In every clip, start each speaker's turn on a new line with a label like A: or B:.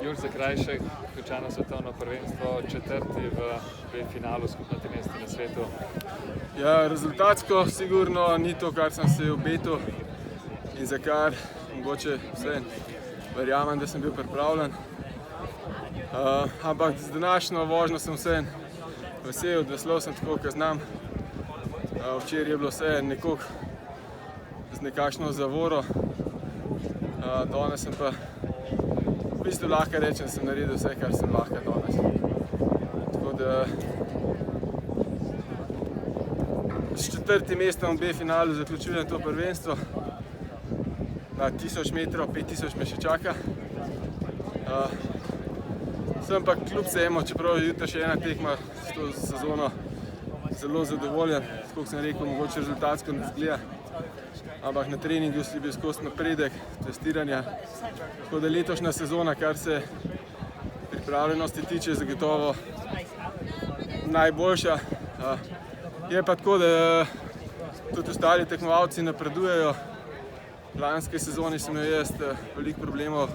A: Jurij Zakrajšek, končano svetovno prvenstvo, četrti v finalu, skupno 13. na svetu.
B: Ja, rezultatsko sigurno ni to, kar sem si obetal in za kar mogoče vse verjamem, da sem bil pripravljen. Ampak z današnjo vožnjo sem vse vesel, veslal sem tako, kot znam. Včeraj je bilo vse nekoliko z nekakšno zavoro. Danes sem pa v bistvu lahko rečem, da sem naredil vse, kar sem lahko danes. Tako da s četrtim mestom v B-finalu zaključujem to prvenstvo. Na 1000 metrov, 5000 me še čaka. Sem pa kljub vsemu, čeprav je jutri še ena tekma s to sezono, zelo zadovoljen. Tako sem rekel, mogoče rezultatsko ne zgleda. Ampak na treningu si bil skozi napredek, testiranja. Tako da letošnja sezona, kar se pripravljenosti tiče, zagotovo najboljša. Je pa tako, da tudi ostali tekmovalci napredujejo. V lanski sezoni sem imel jaz veliko problemov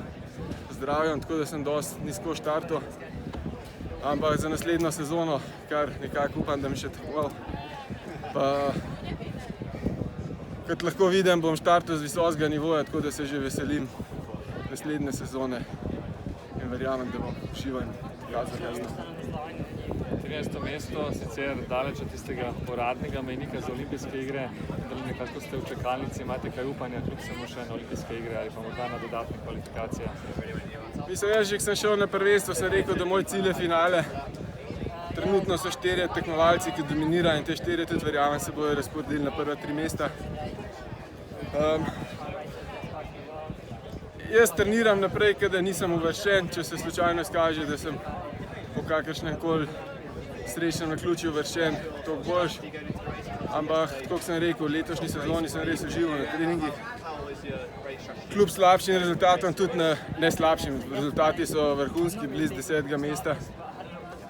B: z zdravjem, tako da sem dosti nizko štartal. Ampak za naslednjo sezono, kar nekako upam, da mi še tekmoval, pa kot lahko vidim, bom štartal z visokega nivoja, tako da se že veselim naslednje sezone in verjamem, da bom užival in pokazal jasno.
A: 13. mesto, sicer daleč od tistega uradnega mejnika za olimpijske igre, da nekako ste v čakalnici, imate kaj upanja, kljub samo še na olimpijske igre ali pa morda na dodatne kvalifikacije?
B: Mislim, jaz že, ko sem šel na prvenstvo, sem rekel, da moj cilj je finale. Trenutno so 4 tekmovalci, ki dominirajo in te 4 tudi verjamem se bodo razporedili na prva 3 mesta. Jaz treniram naprej, kada nisem uvrščen, če se slučajno izkaže, da sem po kakršnem koli srečnem naključju uvrščen, toliko boljše. Ampak, tako sem rekel, v letošnji sezoni sem res užival na treningih. Kljub slabšim rezultatom, tudi ne slabšim. Rezultati so vrhunski, blizu 10. mesta.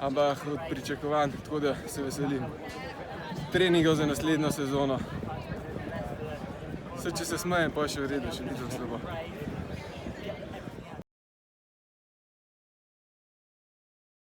B: Ampak od pričakovanj, tako da se veselim treningov za naslednjo sezono. Če se smejem, pa še v redu, še ni tako slabo.